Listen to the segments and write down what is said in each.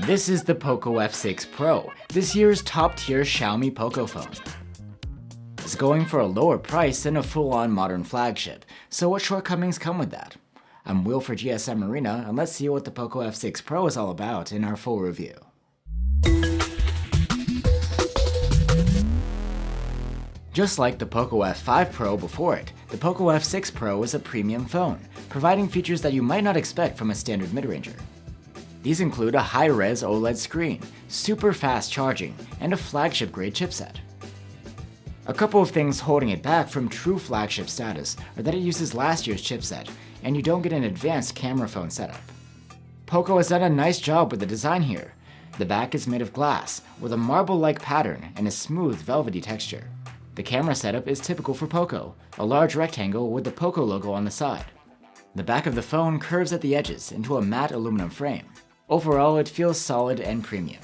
This is the Poco F6 Pro, this year's top-tier Xiaomi Poco phone. It's going for a lower price than a full-on modern flagship, so what shortcomings come with that? I'm Will for GSM Arena, and let's see what the Poco F6 Pro is all about in our full review. Just like the Poco F5 Pro before it, the Poco F6 Pro is a premium phone, providing features that you might not expect from a standard mid-ranger. These include a high-res OLED screen, super fast charging, and a flagship-grade chipset. A couple of things holding it back from true flagship status are that it uses last year's chipset, and you don't get an advanced camera phone setup. Poco has done a nice job with the design here. The back is made of glass, with a marble-like pattern and a smooth, velvety texture. The camera setup is typical for Poco, a large rectangle with the Poco logo on the side. The back of the phone curves at the edges into a matte aluminum frame. Overall, it feels solid and premium.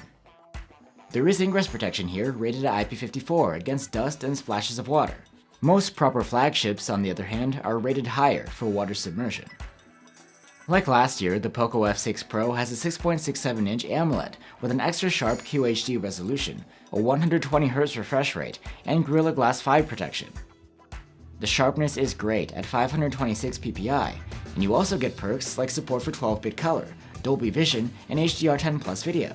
There is ingress protection here, rated at IP54 against dust and splashes of water. Most proper flagships, on the other hand, are rated higher for water submersion. Like last year, the Poco F6 Pro has a 6.67-inch AMOLED with an extra sharp QHD resolution, a 120Hz refresh rate, and Gorilla Glass 5 protection. The sharpness is great at 526 ppi, and you also get perks like support for 12-bit color, Dolby Vision, and HDR10 Plus video.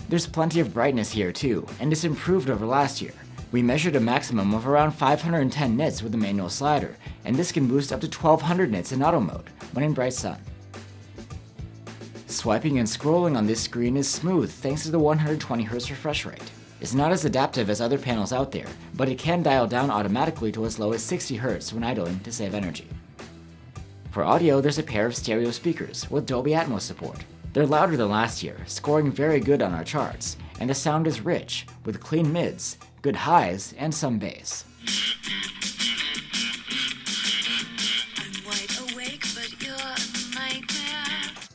There's plenty of brightness here too, and it's improved over last year. We measured a maximum of around 510 nits with the manual slider, and this can boost up to 1200 nits in auto mode when in bright sun. Swiping and scrolling on this screen is smooth thanks to the 120Hz refresh rate. It's not as adaptive as other panels out there, but it can dial down automatically to as low as 60Hz when idling to save energy. For audio, there's a pair of stereo speakers with Dolby Atmos support. They're louder than last year, scoring very good on our charts, and the sound is rich, with clean mids, good highs, and some bass.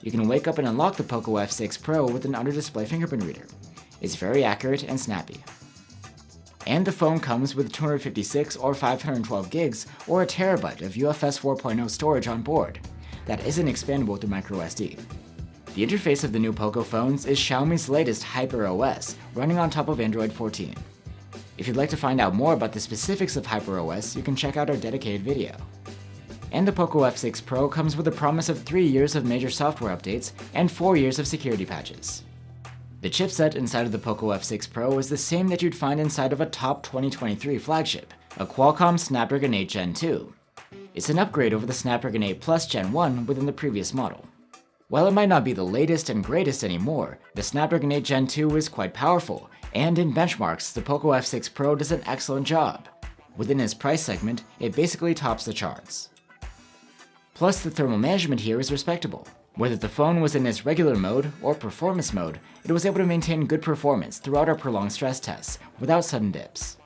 You can wake up and unlock the Poco F6 Pro with an under-display fingerprint reader. It's very accurate and snappy. And the phone comes with 256 or 512 gigs or a terabyte of UFS 4.0 storage on board that isn't expandable through microSD. The interface of the new Poco phones is Xiaomi's latest HyperOS, running on top of Android 14. If you'd like to find out more about the specifics of HyperOS, you can check out our dedicated video. And the Poco F6 Pro comes with a promise of 3 years of major software updates and 4 years of security patches. The chipset inside of the Poco F6 Pro is the same that you'd find inside of a top 2023 flagship, a Qualcomm Snapdragon 8 Gen 2. It's an upgrade over the Snapdragon 8 Plus Gen 1 within the previous model. While it might not be the latest and greatest anymore, the Snapdragon 8 Gen 2 is quite powerful, and in benchmarks, the Poco F6 Pro does an excellent job. Within its price segment, it basically tops the charts. Plus, the thermal management here is respectable. Whether the phone was in its regular mode or performance mode, it was able to maintain good performance throughout our prolonged stress tests, without sudden dips.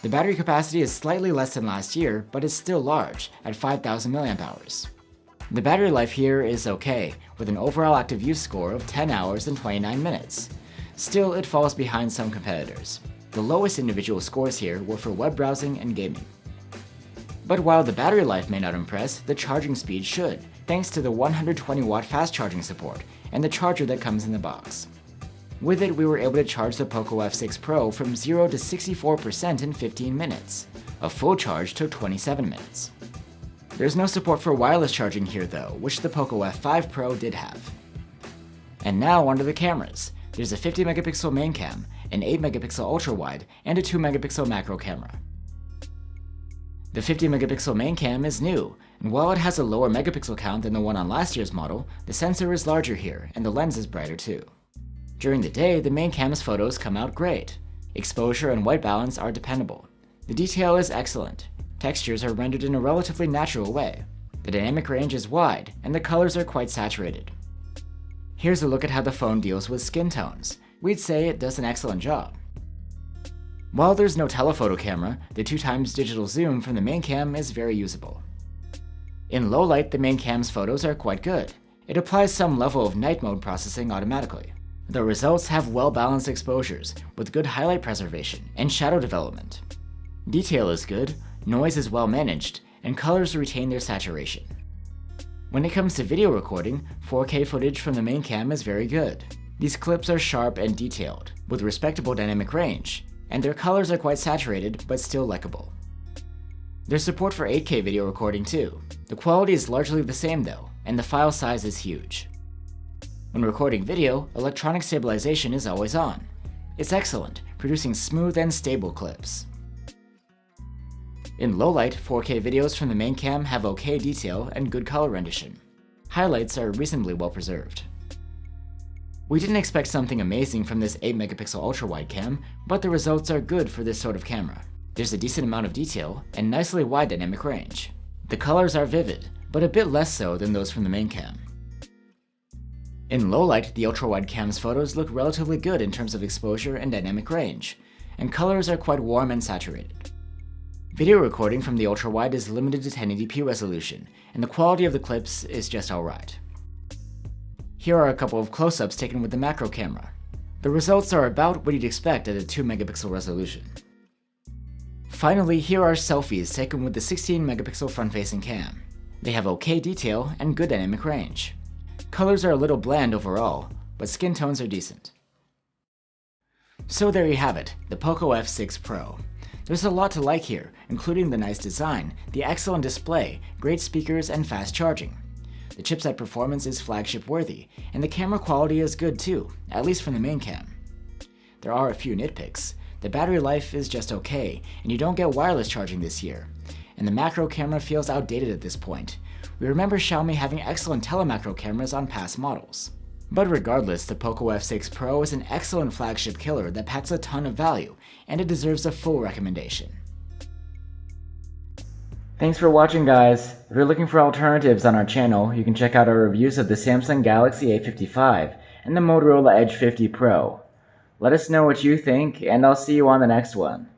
The battery capacity is slightly less than last year, but is still large, at 5000 mAh. The battery life here is okay, with an overall active use score of 10 hours and 29 minutes. Still, it falls behind some competitors. The lowest individual scores here were for web browsing and gaming. But while the battery life may not impress, the charging speed should, thanks to the 120-watt fast charging support and the charger that comes in the box. With it, we were able to charge the Poco F6 Pro from 0 to 64% in 15 minutes. A full charge took 27 minutes. There's no support for wireless charging here though, which the Poco F5 Pro did have. And now onto the cameras. There's a 50-megapixel main cam, an 8-megapixel ultrawide, and a 2-megapixel macro camera. The 50-megapixel main cam is new, and while it has a lower megapixel count than the one on last year's model, the sensor is larger here and the lens is brighter too. During the day, the main cam's photos come out great. Exposure and white balance are dependable. The detail is excellent. Textures are rendered in a relatively natural way. The dynamic range is wide, and the colors are quite saturated. Here's a look at how the phone deals with skin tones. We'd say it does an excellent job. While there's no telephoto camera, the 2x digital zoom from the main cam is very usable. In low light, the main cam's photos are quite good. It applies some level of night mode processing automatically. The results have well-balanced exposures, with good highlight preservation and shadow development. Detail is good, noise is well managed, and colors retain their saturation. When it comes to video recording, 4K footage from the main cam is very good. These clips are sharp and detailed, with respectable dynamic range, and their colors are quite saturated but still likable. There's support for 8K video recording too. The quality is largely the same though, and the file size is huge. When recording video, electronic stabilization is always on. It's excellent, producing smooth and stable clips. In low light, 4K videos from the main cam have okay detail and good color rendition. Highlights are reasonably well preserved. We didn't expect something amazing from this 8-megapixel ultra-wide cam, but the results are good for this sort of camera. There's a decent amount of detail and nicely wide dynamic range. The colors are vivid, but a bit less so than those from the main cam. In low light, the ultra-wide cam's photos look relatively good in terms of exposure and dynamic range, and colors are quite warm and saturated. Video recording from the ultra-wide is limited to 1080p resolution, and the quality of the clips is just alright. Here are a couple of close-ups taken with the macro camera. The results are about what you'd expect at a 2-megapixel resolution. Finally, here are selfies taken with the 16-megapixel front-facing cam. They have okay detail and good dynamic range. Colors are a little bland overall, but skin tones are decent. So there you have it, the Poco F6 Pro. There's a lot to like here, including the nice design, the excellent display, great speakers, and fast charging. The chipset performance is flagship worthy, and the camera quality is good too, at least from the main cam. There are a few nitpicks. The battery life is just okay, and you don't get wireless charging this year. And the macro camera feels outdated at this point. We remember Xiaomi having excellent telemacro cameras on past models. But regardless, the Poco F6 Pro is an excellent flagship killer that packs a ton of value, and it deserves a full recommendation. Thanks for watching, guys. If you're looking for alternatives on our channel, you can check out our reviews of the Samsung Galaxy A55 and the Motorola Edge 50 Pro. Let us know what you think, and I'll see you on the next one.